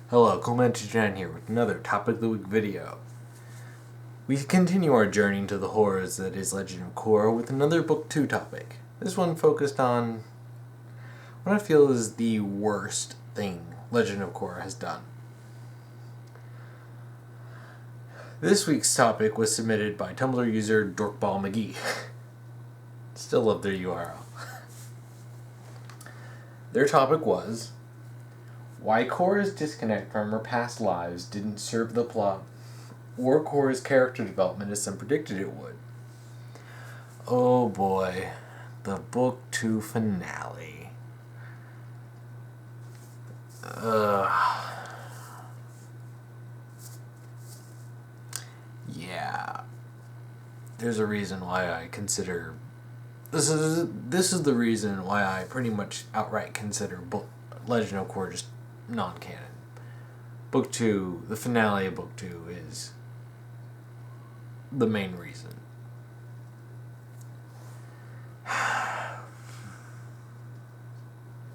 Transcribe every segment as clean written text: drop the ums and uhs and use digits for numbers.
Hello, Clemente here with another Topic of the Week video. We continue our journey into the horrors that is Legend of Korra with another Book 2 topic. This one focused on what I feel is the worst thing Legend of Korra has done. This week's topic was submitted by Tumblr user dorkballmcgee. Still love their URL. Their topic was why Korra's disconnect from her past lives didn't serve the plot, or Korra's character development as some predicted it would. Oh boy, the Book 2 finale. Yeah. There's a reason why I consider... This is the reason why I pretty much outright consider Legend of Korra just non-canon. Book 2, the finale of Book 2 is the main reason.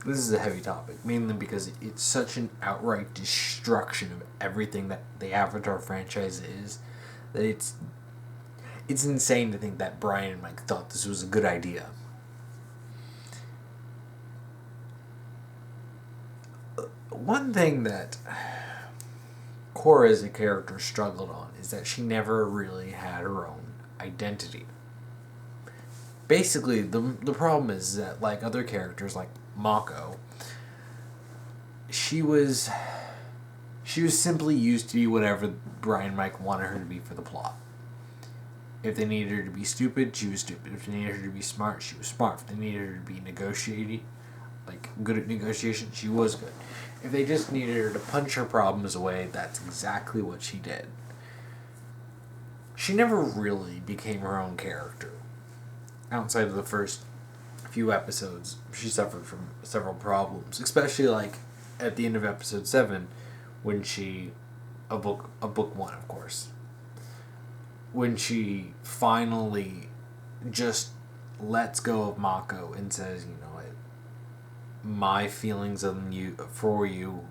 This is a heavy topic, mainly because it's such an outright destruction of everything that the Avatar franchise is, that it's insane to think that Brian and Mike thought this was a good idea. One thing that Korra as a character struggled on is that she never really had her own identity. Basically, the problem is that, like other characters like Mako, she was simply used to be whatever Brian and Mike wanted her to be for the plot. If they needed her to be stupid, she was stupid. If they needed her to be smart, she was smart. If they needed her to be good at negotiation, she was good. If they just needed her to punch her problems away, that's exactly what she did. She never really became her own character. Outside of the first few episodes, she suffered from several problems, especially like at the end of episode 7, when book 1, of course, when she finally just lets go of Mako and says, my feelings for you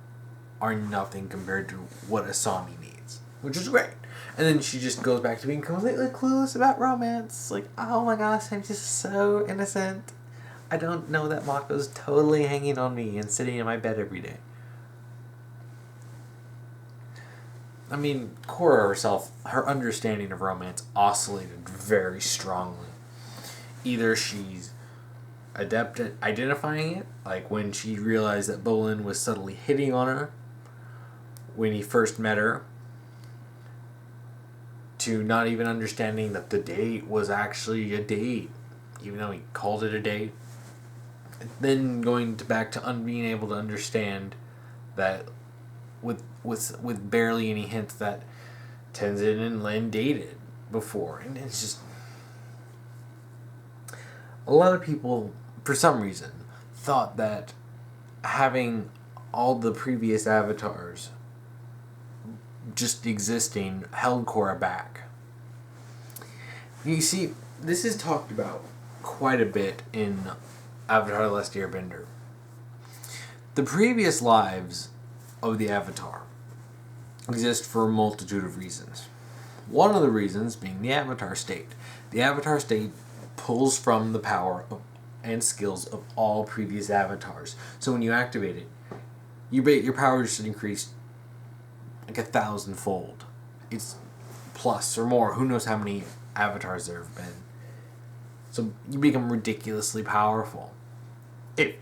are nothing compared to what Asami needs, which is great. And then she just goes back to being completely clueless about romance. Like, oh my gosh, I'm just so innocent. I don't know that Mako's totally hanging on me and sitting in my bed every day. I mean, Korra herself, her understanding of romance oscillated very strongly. Either she's adept at identifying it, like when she realized that Bolin was subtly hitting on her when he first met her, to not even understanding that the date was actually a date, even though he called it a date. Then going back to being able to understand that with barely any hints that Tenzin and Lin dated before. And it's just... A lot of people, for some reason, thought that having all the previous avatars just existing held Korra back. You see, this is talked about quite a bit in Avatar: The Last Airbender. The previous lives of the Avatar exist for a multitude of reasons. One of the reasons being the Avatar state. The Avatar state pulls from the power and skills of all previous avatars. So when you activate it, your power just increased like 1,000-fold. It's plus or more. Who knows how many avatars there have been. So you become ridiculously powerful. If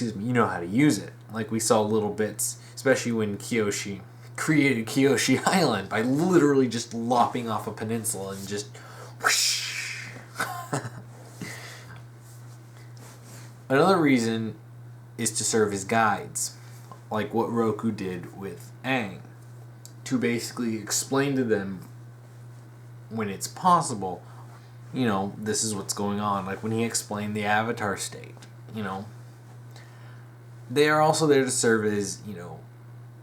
you know how to use it. Like we saw little bits, especially when Kyoshi created Kyoshi Island by literally just lopping off a peninsula and just whoosh. Another reason is to serve as guides, like what Roku did with Aang, to basically explain to them when it's possible, this is what's going on. Like when he explained the Avatar state, They are also there to serve as,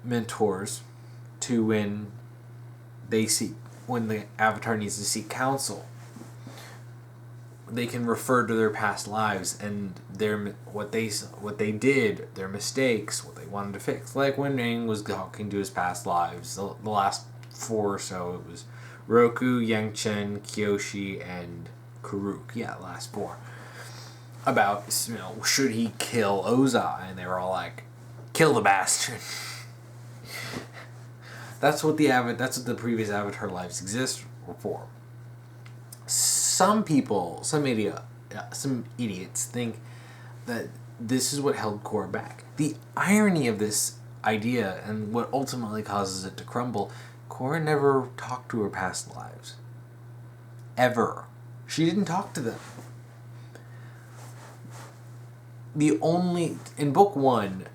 mentors to when the Avatar needs to seek counsel. they can refer to their past lives and what they did, their mistakes, what they wanted to fix. Like when Aang was talking to his past lives, the last 4 or so, it was Roku, Yangchen, Kyoshi, and Karuk. Yeah, the last 4. About, should he kill Ozai? And they were all like, kill the bastard. That's what the previous Avatar lives exist for. Some people, some idiots think that this is what held Korra back. The irony of this idea and what ultimately causes it to crumble, Korra never talked to her past lives. Ever. She didn't talk to them. In book 1,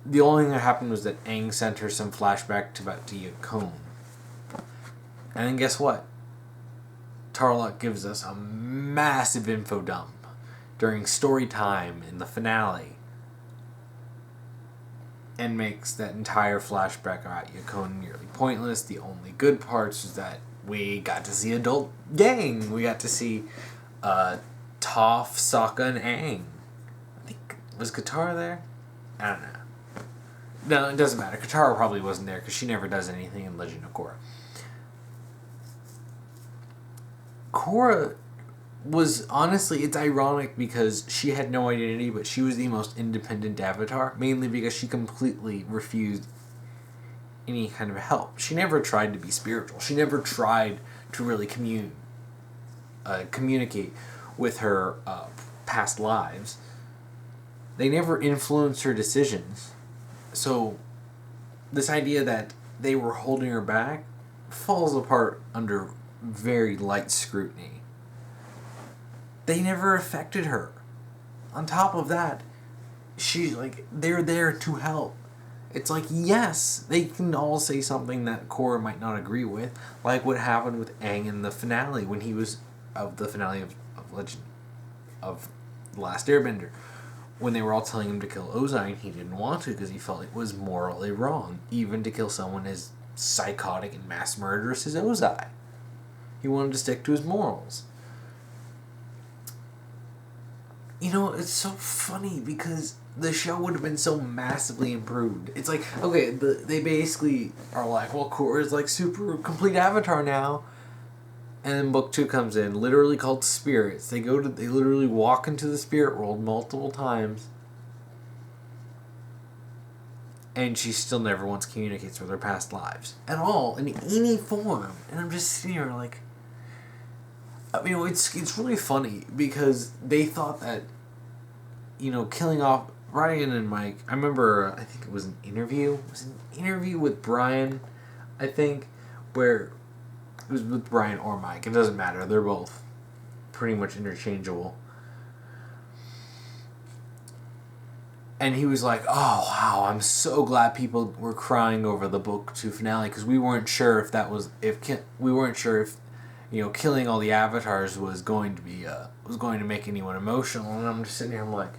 the only thing that happened was that Aang sent her some flashback to Yakone. And then guess what? Tarlok gives us a massive info dump during story time in the finale. And makes that entire flashback about Yakone nearly pointless. The only good parts is that we got to see adult gang. We got to see Toph, Sokka, and Aang. I think, was Katara there? I don't know. No, it doesn't matter. Katara probably wasn't there because she never does anything in Legend of Korra. Korra was, honestly, it's ironic because she had no identity, but she was the most independent Avatar, mainly because she completely refused any kind of help. She never tried to be spiritual. She never tried to really communicate with her past lives. They never influenced her decisions. So, this idea that they were holding her back falls apart under very light scrutiny. They never affected her. On top of that, they're there to help. It's like, yes, they can all say something that Korra might not agree with, like what happened with Aang in the finale, when he was, of the finale of Legend of The Last Airbender, when they were all telling him to kill Ozai, and he didn't want to because he felt it was morally wrong, even to kill someone as psychotic and mass murderous as Ozai. He wanted to stick to his morals. It's so funny because the show would have been so massively improved. It's like, okay, they basically are like, well, Korra's like super complete Avatar now. And then book 2 comes in, literally called Spirits. They literally walk into the spirit world multiple times. And she still never once communicates with her past lives. At all, in any form. And I'm just sitting here like, it's really funny because they thought that, killing off Brian and Mike. I remember, I think it was an interview. It was an interview with Brian, I think, where it was with Brian or Mike. It doesn't matter. They're both pretty much interchangeable. And he was like, oh, wow, I'm so glad people were crying over the book 2 finale because we weren't sure if killing all the avatars was going to make anyone emotional. And I'm just sitting here, I'm like,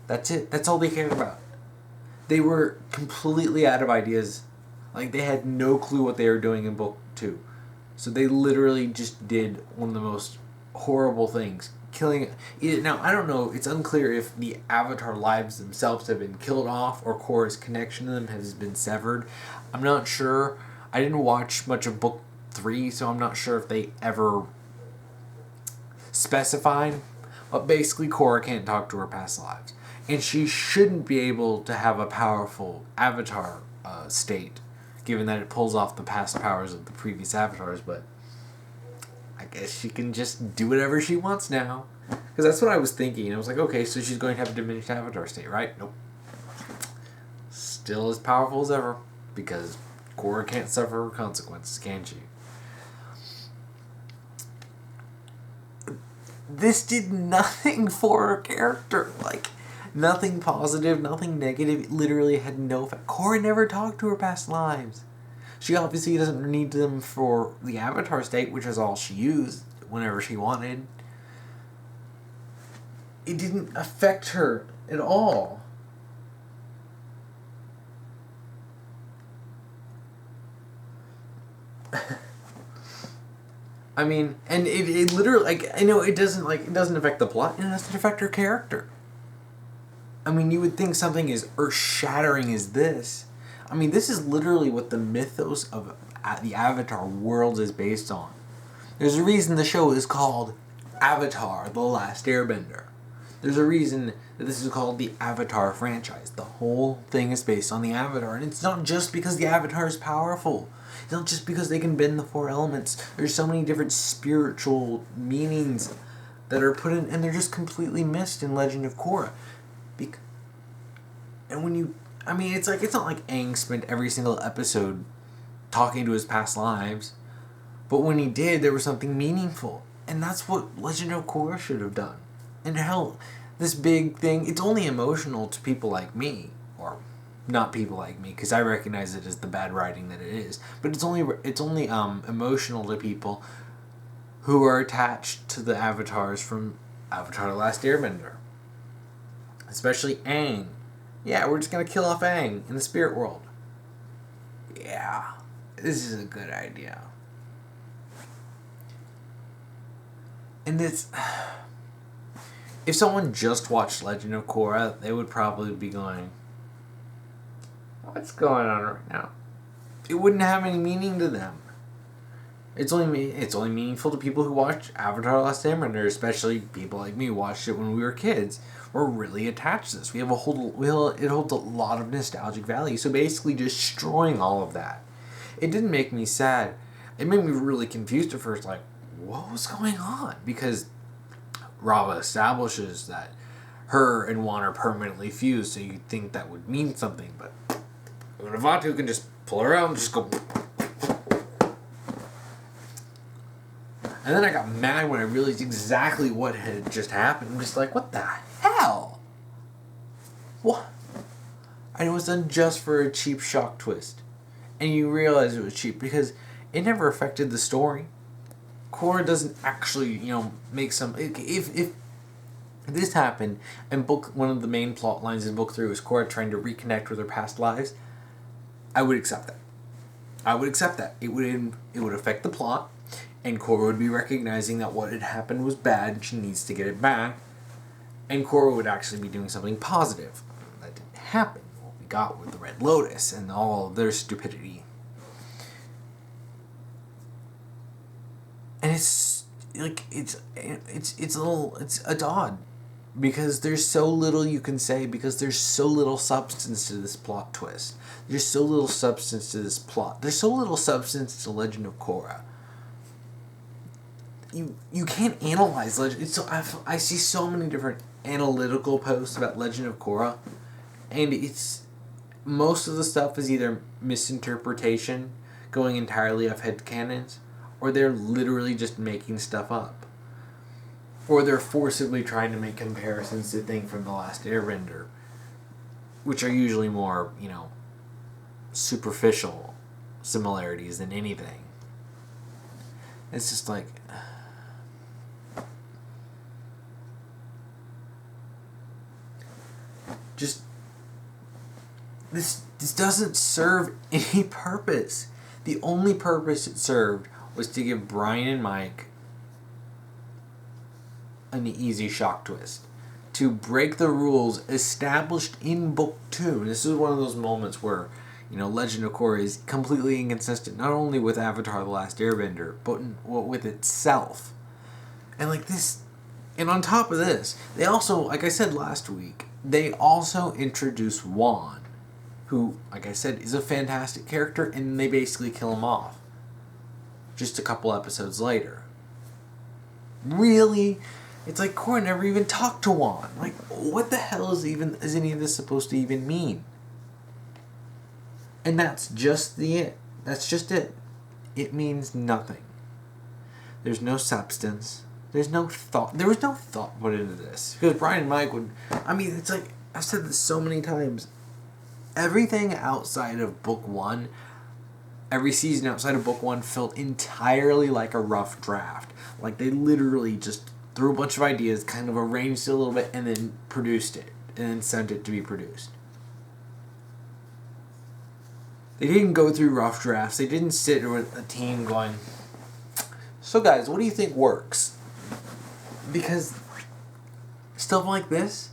that's it. That's all they cared about. They were completely out of ideas. Like, they had no clue what they were doing in book 2. So they literally just did one of the most horrible things. Killing... Now, I don't know. It's unclear if the Avatar lives themselves have been killed off or Korra's connection to them has been severed. I'm not sure. I didn't watch much of book 3, so I'm not sure if they ever specified. But basically, Korra can't talk to her past lives. And she shouldn't be able to have a powerful Avatar state, given that it pulls off the past powers of the previous Avatars, but I guess she can just do whatever she wants now. Because that's what I was thinking. I was like, okay, so she's going to have a diminished Avatar state, right? Nope. Still as powerful as ever, because Korra can't suffer consequences, can she? This did nothing for her character. Like, nothing positive, nothing negative. It literally had no effect. Korra never talked to her past lives. She obviously doesn't need them for the Avatar state, which is all she used whenever she wanted. It didn't affect her at all. I mean, and it literally, like, I know it doesn't affect the plot, and it doesn't affect her character. I mean, you would think something as earth-shattering as this. I mean, this is literally what the mythos of the Avatar world is based on. There's a reason the show is called Avatar: The Last Airbender. There's a reason that this is called the Avatar franchise. The whole thing is based on the Avatar, and it's not just because the Avatar is powerful. It's not just because they can bend the four elements. There's so many different spiritual meanings that are put in, and they're just completely missed in Legend of Korra. And when you, I mean, it's not like Aang spent every single episode talking to his past lives, but when he did, there was something meaningful, and that's what Legend of Korra should have done. And hell, this big thing, it's only emotional to people like me, or not people like me, because I recognize it as the bad writing that it is, but it's only emotional to people who are attached to the avatars from Avatar: The Last Airbender. Especially Aang. Yeah, we're just going to kill off Aang in the spirit world. Yeah, this is a good idea. And it's... If someone just watched Legend of Korra, they would probably be going, what's going on right now? It wouldn't have any meaning to them. It's only meaningful to people who watch Avatar: The Last Airbender, especially people like me who watched it when we were kids. We're really attached to this. It holds a lot of nostalgic value. So basically destroying all of that. It didn't make me sad. It made me really confused at first, like, what was going on? Because Rava establishes that her and Wan are permanently fused, so you'd think that would mean something, but Unavatu can just pull her out and just go. And then I got mad when I realized exactly what had just happened. I'm just like, what the hell? What? And it was done just for a cheap shock twist. And you realize it was cheap because it never affected the story. Korra doesn't actually, make some... If this happened, and one of the main plot lines in Book 3 was Korra trying to reconnect with her past lives, I would accept that. It would affect the plot, and Korra would be recognizing that what had happened was bad and she needs to get it back, and Korra would actually be doing something positive. That didn't happen. What we got with the Red Lotus and all of their stupidity. And it's odd because there's so little you can say, because there's so little substance to this plot twist. There's so little substance to this plot. There's so little substance to Legend of Korra. You can't analyze Legend. I see so many different analytical posts about Legend of Korra, and most of the stuff is either misinterpretation, going entirely off headcanons, or they're literally just making stuff up. Or they're forcibly trying to make comparisons to things from The Last Airbender, which are usually more, superficial similarities than anything. It's just like... This doesn't serve any purpose. The only purpose it served was to give Brian and Mike an easy shock twist. To break the rules established in Book 2. And this is one of those moments where, Legend of Korra is completely inconsistent, not only with Avatar: The Last Airbender, but with itself. And and on top of this, they also, like I said last week, they also introduce Wan, who, like I said, is a fantastic character, and they basically kill him off just a couple episodes later. Really? It's like Korra never even talked to Wan. Like, what the hell is any of this supposed to even mean? And that's just it. That's just it. It means nothing. There's no substance. There's no thought. There was no thought put into this. Because Brian and Mike would... it's like... I've said this so many times. Everything outside of Book 1... Every season outside of Book 1 felt entirely like a rough draft. Like, they literally just threw a bunch of ideas, kind of arranged it a little bit, and then produced it. And then sent it to be produced. They didn't go through rough drafts. They didn't sit with a team going, So guys, what do you think works? Because stuff like this,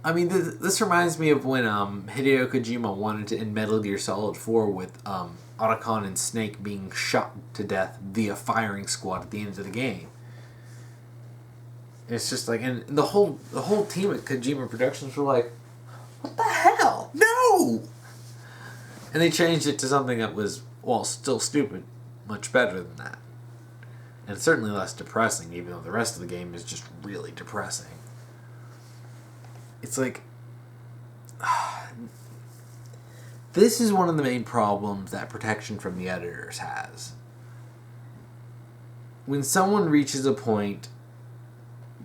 I mean, this reminds me of when Hideo Kojima wanted to end Metal Gear Solid 4 with Otacon and Snake being shot to death via firing squad at the end of the game. It's just like, and the whole team at Kojima Productions were like, what the hell? No! And they changed it to something that was, well, still stupid, much better than that. And certainly less depressing, even though the rest of the game is just really depressing. It's like, this is one of the main problems that protection from the editors has. When someone reaches a point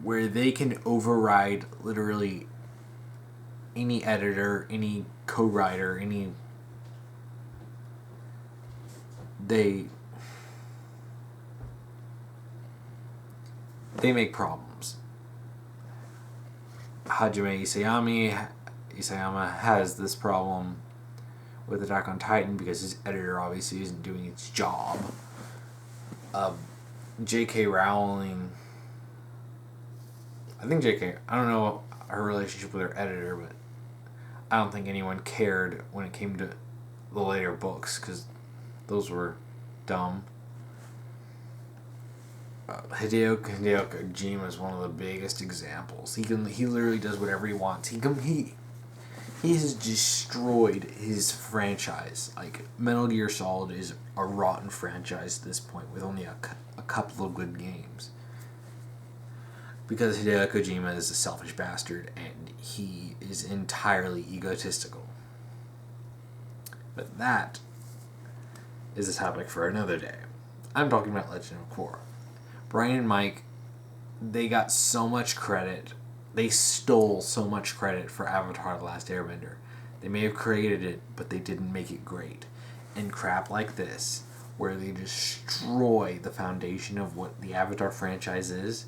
where they can override literally any editor, any co-writer, they make problems. Hajime Isayama has this problem with Attack on Titan because his editor obviously isn't doing its job. J.K. Rowling, I don't know her relationship with her editor, but I don't think anyone cared when it came to the later books because those were dumb. Hideo Kojima is one of the biggest examples. He literally does whatever he wants. He has destroyed his franchise. Like, Metal Gear Solid is a rotten franchise at this point with only a couple of good games. Because Hideo Kojima is a selfish bastard and he is entirely egotistical. But that is a topic for another day. I'm talking about Legend of Korra. Brian and Mike, they got so much credit. They stole so much credit for Avatar: The Last Airbender. They may have created it, but they didn't make it great. And crap like this, where they destroy the foundation of what the Avatar franchise is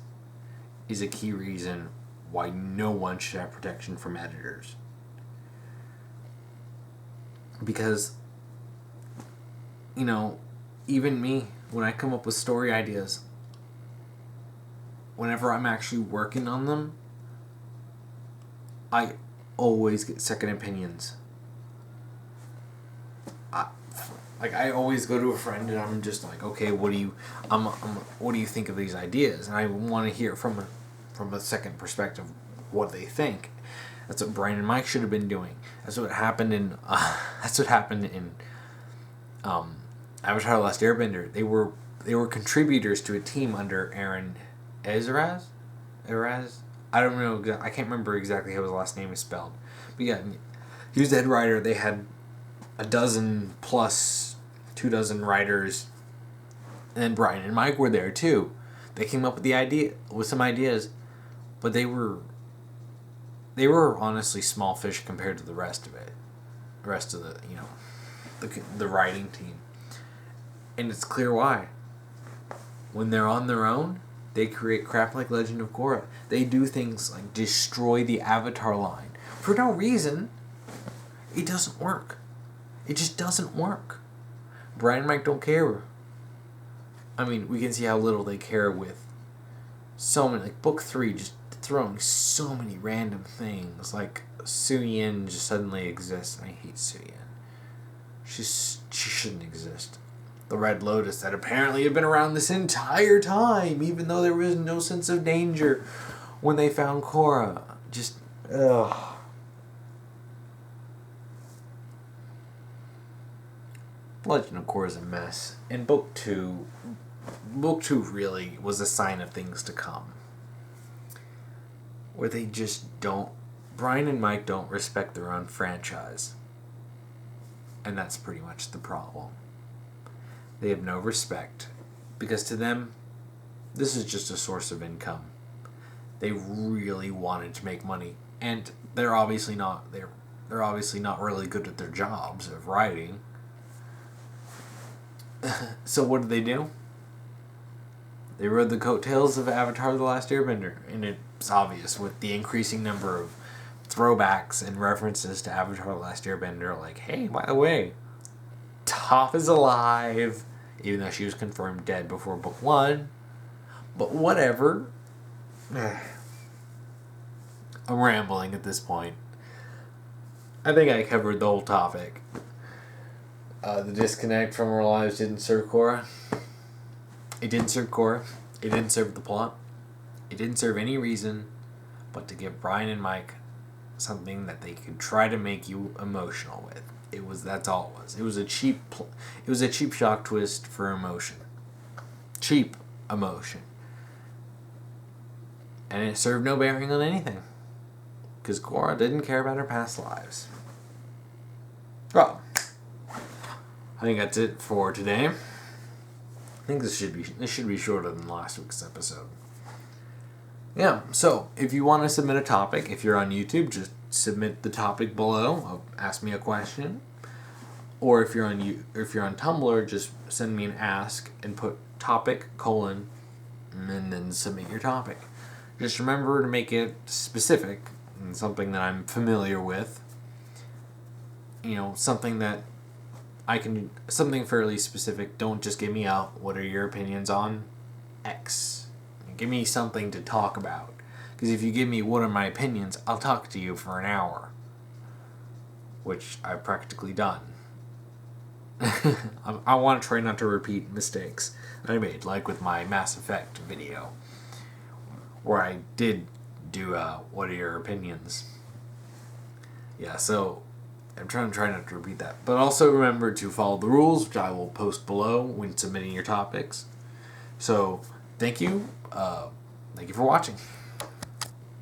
a key reason why no one should have protection from editors. Because, you know, even me, when I come up with story ideas, whenever I'm actually working on them, I always get second opinions. I always go to a friend and I'm just like, okay, what do you think of these ideas? And I want to hear from a second perspective what they think. That's what Brian and Mike should have been doing. That's what happened in Avatar: The Last Airbender. They were contributors to a team under Aaron Eraz. I don't know. I can't remember exactly how his last name is spelled. But yeah, he was the head writer. They had a dozen plus 24 writers, and then Brian and Mike were there too. They came up with some ideas, but they were honestly small fish compared to the rest of it. The rest of the writing team, and it's clear why. When they're on their own, they create crap like Legend of Korra. They do things like destroy the Avatar line for no reason. It doesn't work. It just doesn't work. Brian and Mike don't care. I mean, we can see how little they care with so many, like book 3, just throwing so many random things, like Su Yin just suddenly exists. I hate Su Yin. She shouldn't exist. The Red Lotus that apparently had been around this entire time, even though there was no sense of danger when they found Korra. Just, ugh. Legend of Korra is a mess. And book 2 really was a sign of things to come. Where they just don't, Brian and Mike don't respect their own franchise. And that's pretty much the problem. They have no respect. Because to them, this is just a source of income. They really wanted to make money. And they're obviously not really good at their jobs of writing. So what did they do? They rode the coattails of Avatar: The Last Airbender. And it's obvious with the increasing number of throwbacks and references to Avatar: The Last Airbender. Like, hey, by the way, Toph is alive. even though she was confirmed dead before book 1. But whatever. I'm rambling at this point. I think I covered the whole topic. The disconnect from our lives didn't serve Korra. It didn't serve Korra. It didn't serve the plot. It didn't serve any reason but to give Brian and Mike something that they could try to make you emotional with. That's all it was. It was a cheap shock twist for emotion. Cheap emotion. And it served no bearing on anything. Because Korra didn't care about her past lives. Well, I think that's it for today. I think this should be shorter than last week's episode. Yeah, so if you want to submit a topic, if you're on YouTube, just submit the topic below. Ask me a question. Or if you're on Tumblr, just send me an ask and put topic : and then submit your topic. Just remember to make it specific and something that I'm familiar with. Something that something fairly specific. Don't just give me what are your opinions on X. Give me something to talk about. Because if you give me what are my opinions, I'll talk to you for an hour. Which I've practically done. I want to try not to repeat mistakes I made, like with my Mass Effect video, where I did do what are your opinions. Yeah, so I'm trying not to repeat that. But also remember to follow the rules, which I will post below when submitting your topics. So, thank you. Thank you for watching.